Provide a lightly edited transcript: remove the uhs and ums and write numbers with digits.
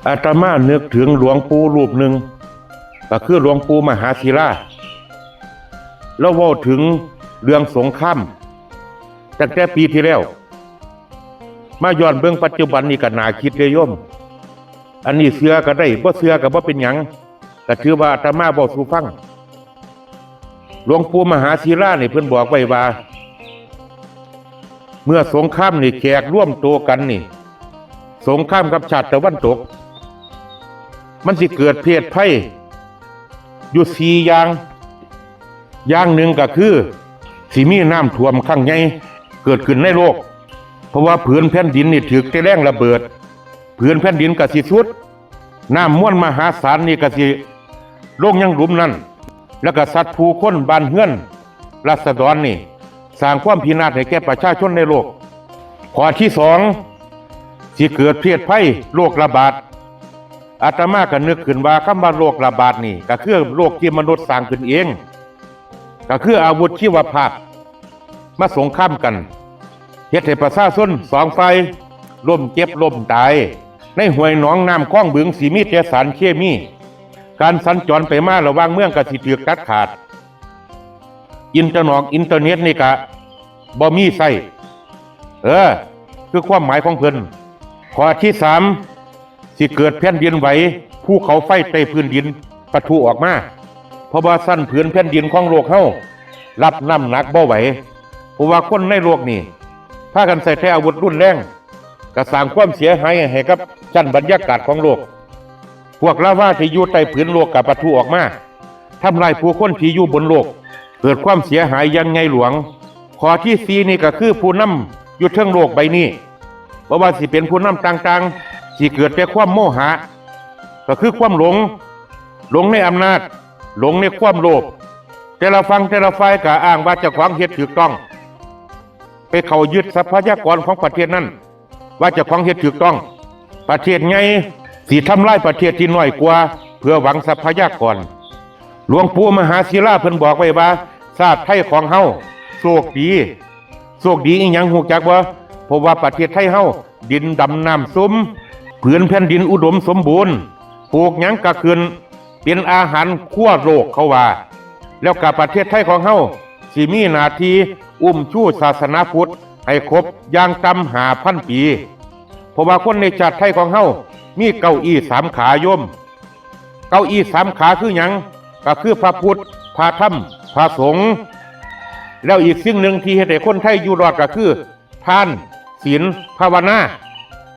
อาตมานึกถึงหลวงปู่รูปหนึ่งก็คือหลวงปู่มหาศิลาแล้วเว้าถึงเรื่องสงครามตั้งแต่ปีที่แล้วมาย้อนเบื้องปัจจุบันนี่ก็น่าคิดเลยโยมอันนี้เสือก็ได้บ่เสือก็บ่เป็นหยังก็ถือว่าอาตมาเว้าสู่ฟังหลวงปู่มหาศิลานี่เพิ่นบอกไว้ว่าเมื่อสงครามนี่แขกร่วมตัวกันนี่สงครามกับชาติตะวันตกมันสิเกิดเพศภัยอยู่4อย่างหนึ่งก็คือสิมีน้ำท่วมครั้งใหญ่เกิดขึ้นในโลกเพราะว่าผืนแผ่นดินนี่ถูกแรงระเบิดผืนแผ่นดินก็สิสุดน้ำม้วนมหาศาลนี่ก็สิลงยังหลุมนั้นแล้วก็สัตว์ผู้คนบ้านเฮือนราษฎรนี่สร้างความพินาศให้แก่ประชาชนในโลกข้อที่2สิเกิดเพศภัยโรคระบาดอาตมาก็นึกขึ้นว่าคำว่าโรคระบาดนี่ก็คือโรคที่มนุษย์สร้างขึ้นเองก็คืออาวุธชีวภาพมาสงครามกันเฮ็ดให้ประชาชน2ฝ่ายล้มเจ็บล้มตายในห้วยหนองน้ำคลองบึงสิมีแต่สารเคมีการสัญจรไปมาระหว่างเมืองก็สิถูกตัดขาดอินเทอร์เน็ตนี่ก็บ่มีใช้คือความหมายของเพิ่นข้อที่3สิเกิดแผ่นดินไหวภูเขาไฟใต้พื้นดินปะทุออกมาเพราะว่าสั้นผืนแผ่นดินของโลกเฮารับน้ำหนักบ่ไหวเพราะว่าคนในโลกนี่พากันใส่แต่อาวุธรุนแรงก็สร้างความเสียหายให้กับชั้นบรรยากาศของโลกพวกลาวาที่อยู่ใต้ผืนโลกก็ปะทุออกมาทำลายผู้คนที่อยู่บนโลกเกิดความเสียหายอย่างใหญ่หลวงข้อที่4นี่ก็คือผู้นำอยู่เทิงโลกใบนี้บ่ว่าสิเป็นผู้นำต่างๆสิเกิดแต่ความโมหะก็คือความหลงในอำนาจหลงในความโลภแต่ละฝั่งแต่ละฝ่ายก็อ้างว่าเจ้าของเฮ็ดถูกต้องไปเข้ายึดทรัพยากรของประเทศนั้นว่าเจ้าของเฮ็ดถูกต้องประเทศใหญ่สิทำลายประเทศที่น้อยกว่าเพื่อหวังทรัพยากรหลวงปู่มหาศิลาเพิ่นบอกไว้ว่าชาติไทยของเฮาโชคดีอีหยังฮู้จักบ่เพราะว่าประเทศไทยเฮาดินดำน้ำซุมผืนแผ่นดินอุดมสมบูรณ์ปลูกหยังก็ขึ้นเป็นอาหารคั่วโลกเขาว่าแล้วกับประเทศไทยของเฮาสิมีหน้าที่อุ้มชูศาสนาพุทธให้ครบอย่างต่ำ5,000 ปีเพราะว่าคนในชาติไทยของเฮามีเก้าอี้3ขาโยมเก้าอี้3ขาคือหยังก็คือพระพุทธพระธรรมพระสงฆ์แล้วอีกสิ่งหนึ่งที่เฮ็ดให้คนไทยอยู่รอดก็คือทานศีลภาวนา